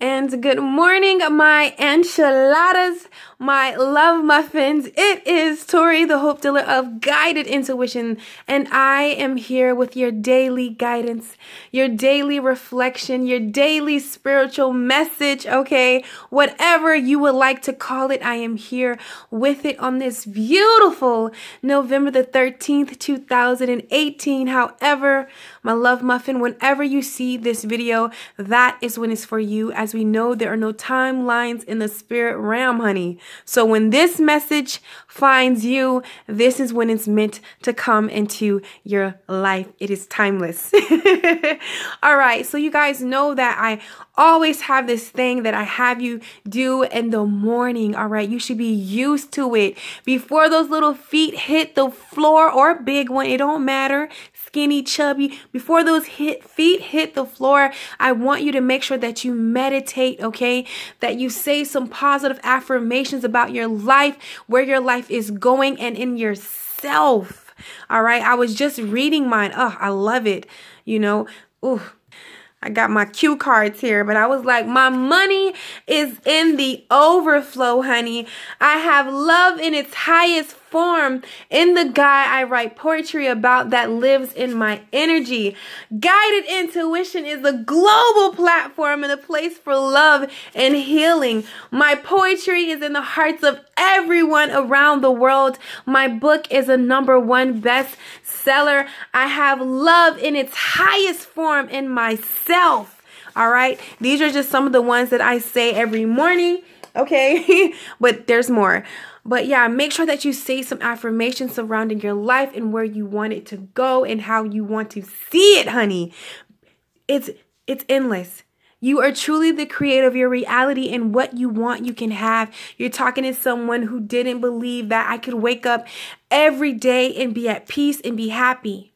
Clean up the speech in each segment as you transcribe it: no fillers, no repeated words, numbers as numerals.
And good morning, my enchiladas, my love muffins. It is Tori, the Hope Dealer of Guided Intuition, and I am here with your daily guidance, your daily reflection, your daily spiritual message, okay? Whatever you would like to call it, I am here with it on this beautiful November the 13th, 2018. However, my love muffin, whenever you see this video, that is when it's for you. As we know, there are no timelines in the spirit realm, honey. So when this message finds you, this is when it's meant to come into your life. It is timeless. All right. So you guys know that I always have this thing that I have you do in the morning. All right. You should be used to it. Before those little feet hit the floor, or big one, it don't matter. Skinny, chubby, before those feet hit the floor, I want you to make sure that you meditate, okay? That you say some positive affirmations about your life, where your life is going, and in yourself. All right. I was just reading mine. Oh, I love it. You know, ooh. I got my cue cards here, but I was like, my money is in the overflow, honey. I have love in its highest form in the guy I write poetry about that lives in my energy. Guided Intuition is a global platform and a place for love and healing. My poetry is in the hearts of everyone around the world. My book is a #1 bestseller. I have love in its highest form in myself. All right. These are just some of the ones that I say every morning. Okay. But there's more. But yeah, make sure that you say some affirmations surrounding your life and where you want it to go and how you want to see it, honey. It's endless. You are truly the creator of your reality, and what you want, you can have. You're talking to someone who didn't believe that I could wake up every day and be at peace and be happy.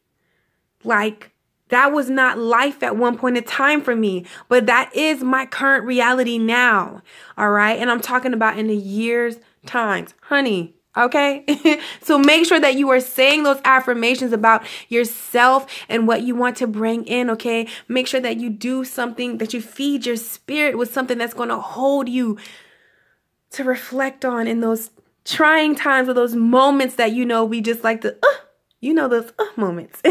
Like, that was not life at one point in time for me, but that is my current reality now. All right. And I'm talking about in a year's times, honey. Okay. So make sure that you are saying those affirmations about yourself and what you want to bring in. Okay. Make sure that you do something, that you feed your spirit with something that's going to hold you to reflect on in those trying times, or those moments that, you know, we just like to, you know, those moments.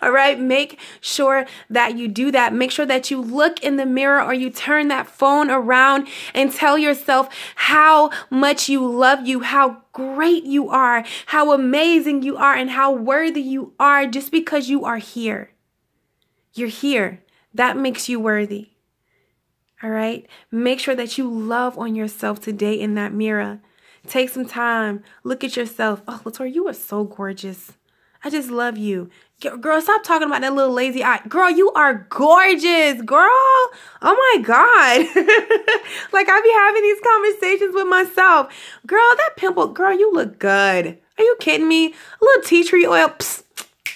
All right. Make sure that you do that. Make sure that you look in the mirror, or you turn that phone around and tell yourself how much you love you, how great you are, how amazing you are, and how worthy you are just because you are here. You're here. That makes you worthy. All right. Make sure that you love on yourself today in that mirror. Take some time. Look at yourself. Oh, Latoya, you are so gorgeous. I just love you. Girl, stop talking about that little lazy eye. Girl, you are gorgeous, girl. Oh my God. Like, I be having these conversations with myself. Girl, that pimple, girl, you look good. Are you kidding me? A little tea tree oil, psst,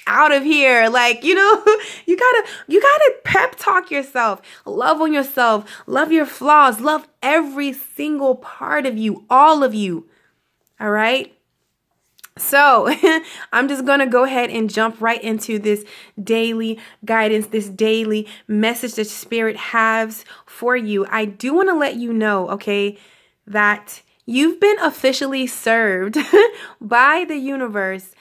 out of here. Like, you know, you gotta pep talk yourself. Love on yourself. Love your flaws. Love every single part of you, all of you. All right. So I'm just going to go ahead and jump right into this daily guidance, this daily message that Spirit has for you. I do want to let you know, okay, that you've been officially served by the universe.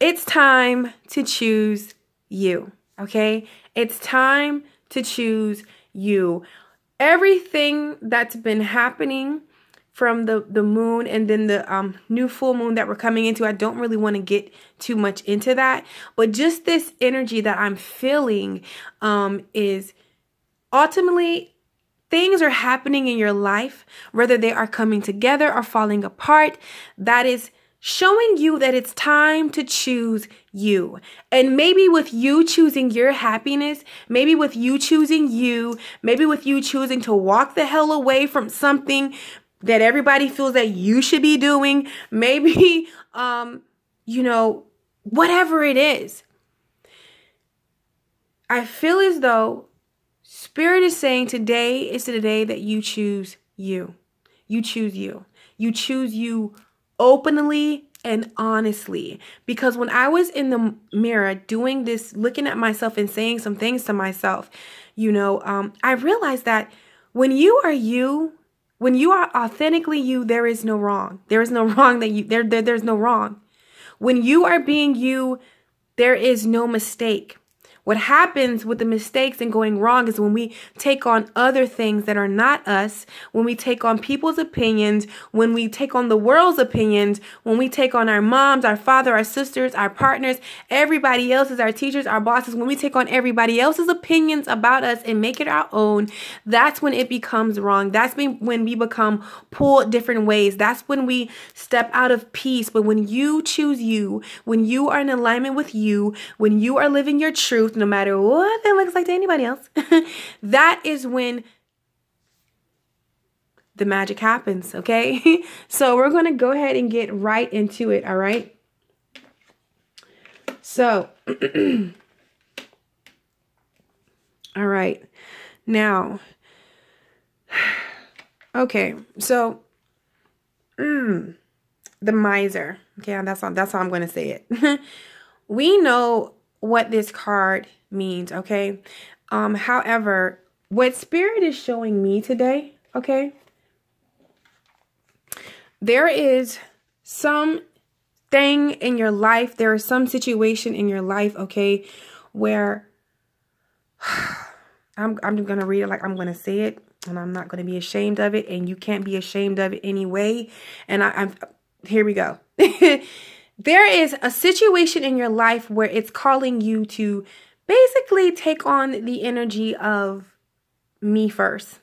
It's time to choose you, okay? It's time to choose you. Everything that's been happening from the moon and then the new full moon that we're coming into, I don't really want to get too much into that. But just this energy that I'm feeling is ultimately things are happening in your life, whether they are coming together or falling apart. That is showing you that it's time to choose you. And maybe with you choosing your happiness, maybe with you choosing you, maybe with you choosing to walk the hell away from something that everybody feels that you should be doing, maybe, you know, whatever it is. I feel as though Spirit is saying today is the day that you choose you. You choose you. You choose you openly and honestly. Because when I was in the mirror doing this, looking at myself and saying some things to myself, I realized that when you are you, when you are authentically you, there is no wrong. There is no wrong there's no wrong. When you are being you, there is no mistake. What happens with the mistakes and going wrong is when we take on other things that are not us, when we take on people's opinions, when we take on the world's opinions, when we take on our moms, our father, our sisters, our partners, everybody else's, our teachers, our bosses, when we take on everybody else's opinions about us and make it our own, that's when it becomes wrong. That's when we become pulled different ways. That's when we step out of peace. But when you choose you, when you are in alignment with you, when you are living your truth, no matter what that looks like to anybody else, that is when the magic happens, okay? So we're going to go ahead and get right into it, all right? So, all right. Now, okay, so the miser, okay, that's how I'm going to say it. We know what this card means, okay? However, what Spirit is showing me today, okay? There is some thing in your life, there is some situation in your life, okay, where I'm going to read it like I'm going to say it, and I'm not going to be ashamed of it, and you can't be ashamed of it anyway. And I'm here we go. There is a situation in your life where it's calling you to basically take on the energy of me first.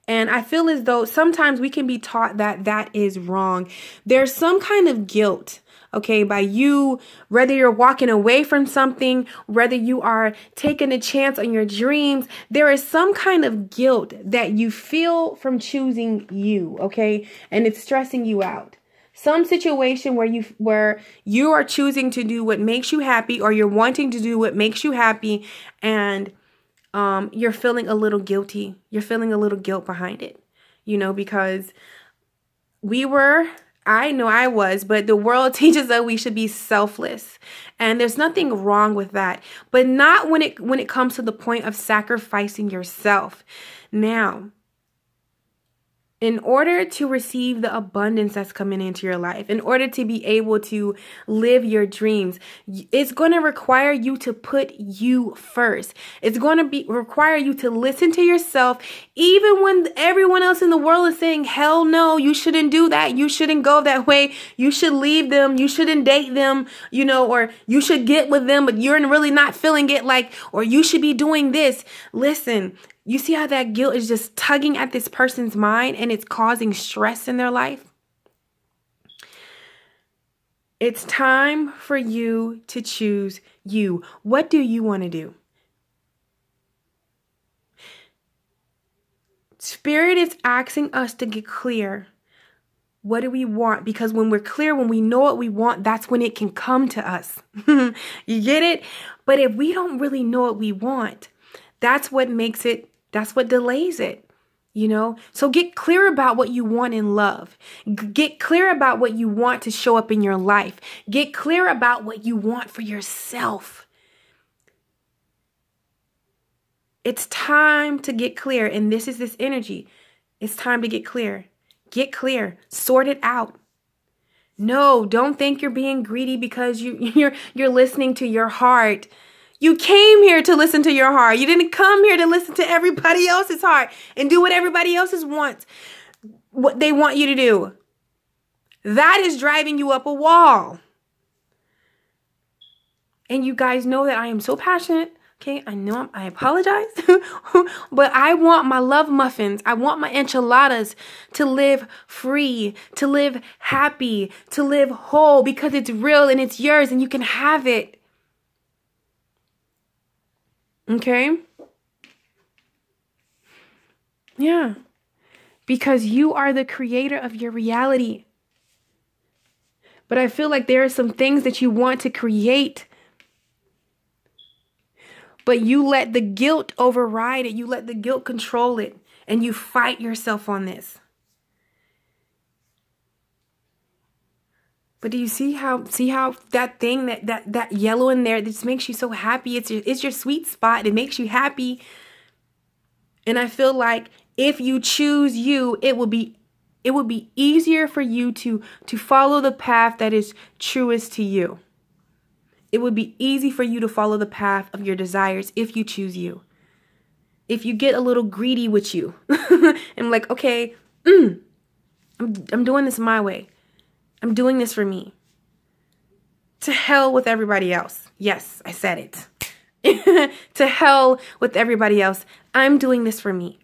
And I feel as though sometimes we can be taught that that is wrong. There's some kind of guilt, okay, by you, whether you're walking away from something, whether you are taking a chance on your dreams, there is some kind of guilt that you feel from choosing you, okay, and it's stressing you out. Some situation where you are choosing to do what makes you happy, or you're wanting to do what makes you happy, and you're feeling a little guilty. You're feeling a little guilt behind it, because I know I was, but the world teaches that we should be selfless, and there's nothing wrong with that, but not when it comes to the point of sacrificing yourself. Now, in order to receive the abundance that's coming into your life, in order to be able to live your dreams, it's going to require you to put you first. It's going to require you to listen to yourself, even when everyone else in the world is saying, hell no, you shouldn't do that. You shouldn't go that way. You should leave them. You shouldn't date them, or you should get with them, but you're really not feeling it, or you should be doing this. Listen. You see how that guilt is just tugging at this person's mind and it's causing stress in their life? It's time for you to choose you. What do you want to do? Spirit is asking us to get clear. What do we want? Because when we're clear, when we know what we want, that's when it can come to us. You get it? But if we don't really know what we want, that's what delays it, So get clear about what you want in love. Get clear about what you want to show up in your life. Get clear about what you want for yourself. It's time to get clear, and this is this energy. It's time to get clear. Get clear. Sort it out. No, don't think you're being greedy because you're listening to your heart. You came here to listen to your heart. You didn't come here to listen to everybody else's heart and do what everybody else's wants, what they want you to do. That is driving you up a wall. And you guys know that I am so passionate. Okay, I apologize, but I want my love muffins. I want my enchiladas to live free, to live happy, to live whole, because it's real and it's yours and you can have it. Okay? Yeah. Because you are the creator of your reality. But I feel like there are some things that you want to create, but you let the guilt override it. You let the guilt control it, and you fight yourself on this. But do you see how that thing, that yellow in there, just makes you so happy? It's your sweet spot. It makes you happy. And I feel like if you choose you, it will be easier for you to follow the path that is truest to you. It would be easy for you to follow the path of your desires if you choose you. If you get a little greedy with you and like, okay, I'm doing this my way. I'm doing this for me. To hell with everybody else. Yes, I said it. To hell with everybody else. I'm doing this for me.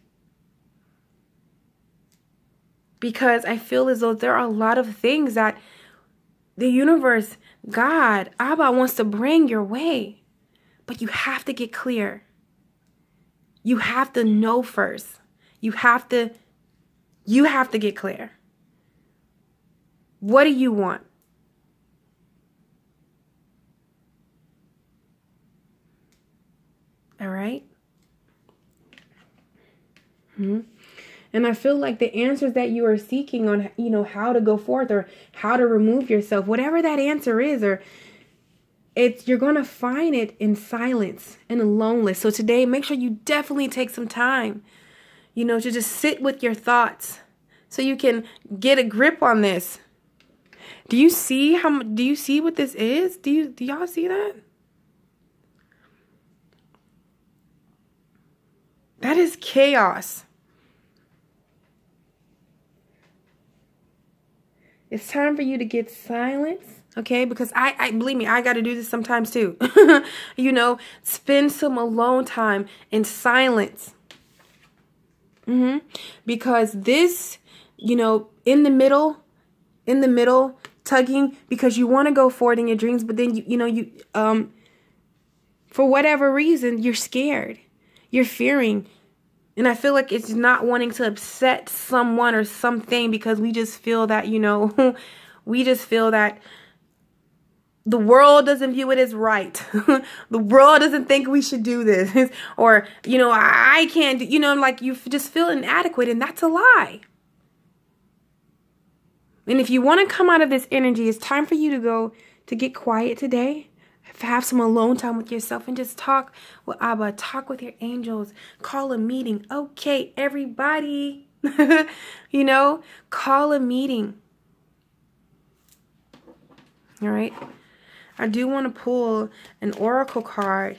Because I feel as though there are a lot of things that the universe, God, Abba wants to bring your way. But you have to get clear. You have to know first. You have to get clear. What do you want? All right? And I feel like the answers that you are seeking on, how to go forth or how to remove yourself, whatever that answer is, you're going to find it in silence and aloneness. So today, make sure you definitely take some time, to just sit with your thoughts so you can get a grip on this. Do you see what this is? Do y'all see that? That is chaos. It's time for you to get silence, okay? Because I believe me, I got to do this sometimes too. Spend some alone time in silence. Because this, in the middle, tugging, because you want to go forward in your dreams, but then you for whatever reason, you're scared. You're fearing. And I feel like it's not wanting to upset someone or something, because we just feel that, we just feel that the world doesn't view it as right. The world doesn't think we should do this. Or, I can't do, like you just feel inadequate, and that's a lie. And if you want to come out of this energy, it's time for you to go to get quiet today. Have some alone time with yourself and just talk with Abba. Talk with your angels. Call a meeting. Okay, everybody. Call a meeting. All right. I do want to pull an oracle card.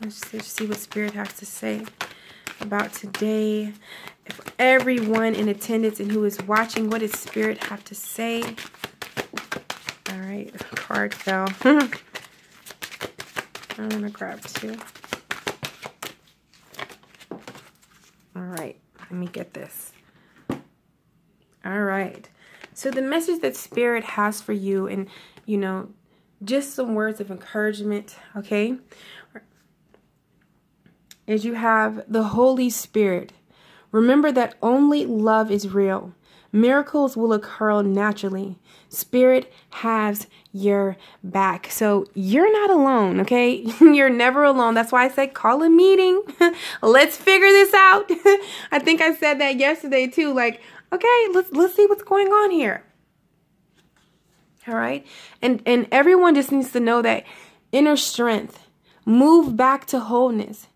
Let's just see what Spirit has to say about today. If everyone in attendance and who is watching, what does Spirit have to say? All right, the card fell. I'm going to grab two. All right, let me get this. All right. So the message that Spirit has for you, and, just some words of encouragement, okay, is you have the Holy Spirit. Remember that only love is real. Miracles will occur naturally. Spirit has your back. So you're not alone, okay? You're never alone. That's why I said call a meeting. Let's figure this out. I think I said that yesterday too. Like, okay, let's see what's going on here. All right? And everyone just needs to know that inner strength. Move back to wholeness.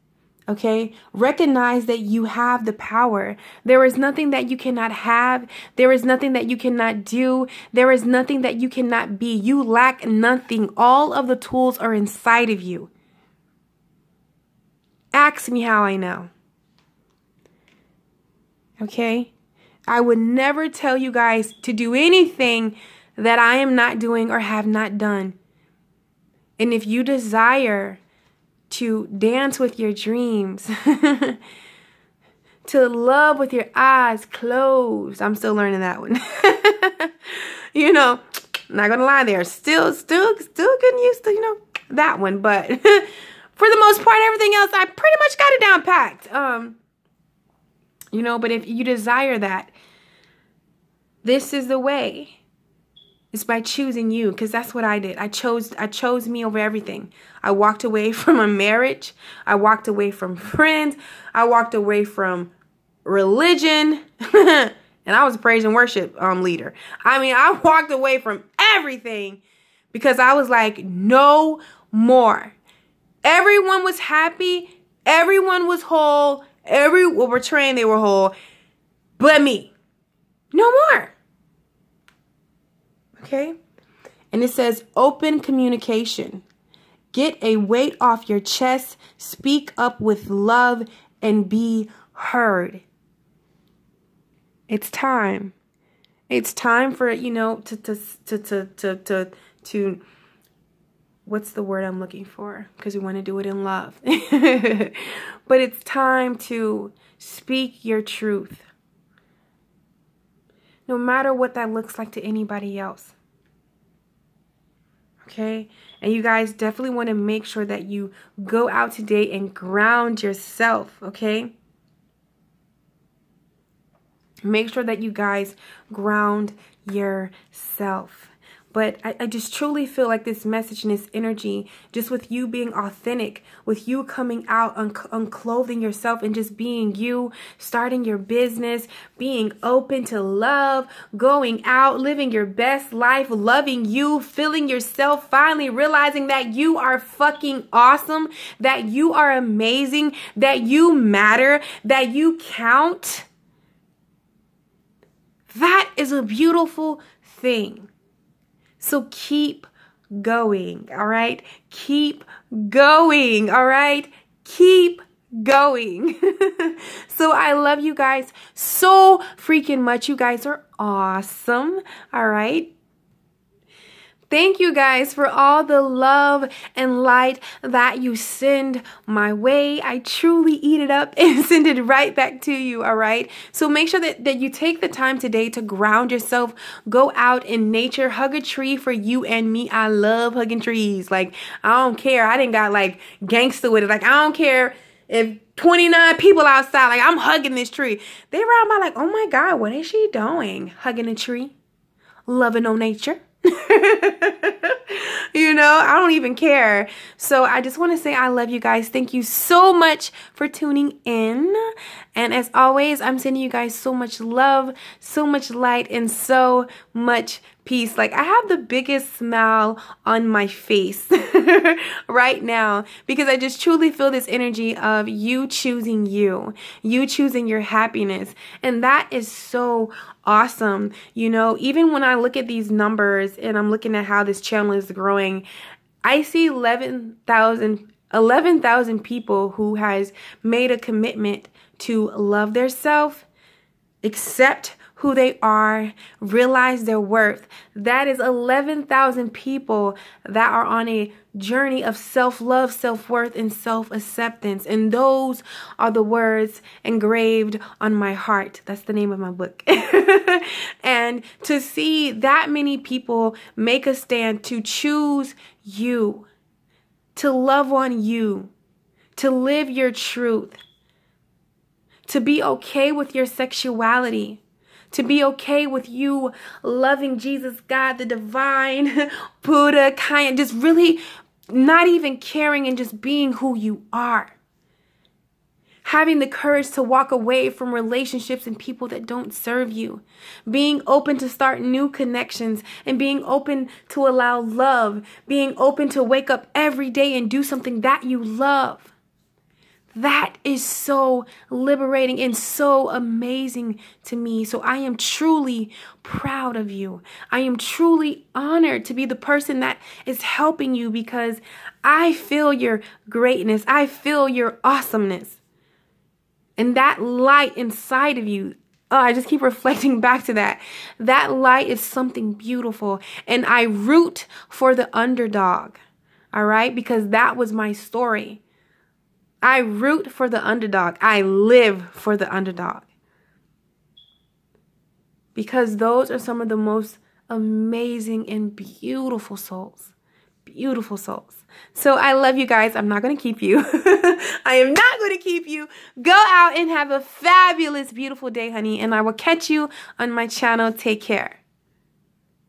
Okay, recognize that you have the power. There is nothing that you cannot have. There is nothing that you cannot do. There is nothing that you cannot be. You lack nothing. All of the tools are inside of you. Ask me how I know. Okay, I would never tell you guys to do anything that I am not doing or have not done. And if you desire to dance with your dreams, to love with your eyes closed. I'm still learning that one. Not gonna lie there. Still getting used to, that one. But for the most part, everything else, I pretty much got it down packed. But if you desire that, this is the way. It's by choosing you, because that's what I did. I chose me over everything. I walked away from a marriage. I walked away from friends. I walked away from religion. And I was a praise and worship leader. I mean, I walked away from everything because I was like, no more. Everyone was happy. Everyone was whole. Well, portraying they were whole. But me. No more. Okay? And it says open communication. Get a weight off your chest. Speak up with love and be heard. It's time. It's time for, you know, to what's the word I'm looking for? Because we want to do it in love. But it's time to speak your truth. No matter what that looks like to anybody else. Okay? And you guys definitely want to make sure that you go out today and ground yourself. Okay? Make sure that you guys ground yourself. But I just truly feel like this message and this energy, just with you being authentic, with you coming out, unclothing yourself and just being you, starting your business, being open to love, going out, living your best life, loving you, feeling yourself, finally realizing that you are fucking awesome, that you are amazing, that you matter, that you count. That is a beautiful thing. So keep going, all right? Keep going, all right? Keep going. So I love you guys so freaking much. You guys are awesome, all right? Thank you guys for all the love and light that you send my way. I truly eat it up and send it right back to you, all right? So make sure that you take the time today to ground yourself. Go out in nature. Hug a tree for you and me. I love hugging trees. Like, I don't care. I didn't got like gangster with it. Like, I don't care if 29 people outside, like, I'm hugging this tree. They around by like, oh my God, what is she doing? Hugging a tree. Loving on nature. You know, I don't even care. So I just want to say I love you guys. Thank you so much for tuning in. And as always, I'm sending you guys so much love, so much light, and so much peace. Like, I have the biggest smile on my face right now because I just truly feel this energy of you choosing you choosing your happiness. And that is so awesome. You know, even when I look at these numbers and I'm looking at how this channel is growing, I see 11,000 people who has made a commitment to love their self, accept who they are, realize their worth. That is 11,000 people that are on a journey of self-love, self-worth, and self-acceptance. And those are the words engraved on my heart. That's the name of my book. And to see that many people make a stand to choose you, to love on you, to live your truth, to be okay with your sexuality, to be okay with you loving Jesus, God, the divine, Buddha, kind, just really not even caring and just being who you are. Having the courage to walk away from relationships and people that don't serve you. Being open to start new connections and being open to allow love. Being open to wake up every day and do something that you love. That is so liberating and so amazing to me. So I am truly proud of you. I am truly honored to be the person that is helping you because I feel your greatness. I feel your awesomeness. And that light inside of you, oh, I just keep reflecting back to that. That light is something beautiful. And I root for the underdog, all right? Because that was my story. I root for the underdog. I live for the underdog. Because those are some of the most amazing and beautiful souls. Beautiful souls. So I love you guys. I'm not going to keep you. I am not going to keep you. Go out and have a fabulous, beautiful day, honey. And I will catch you on my channel. Take care.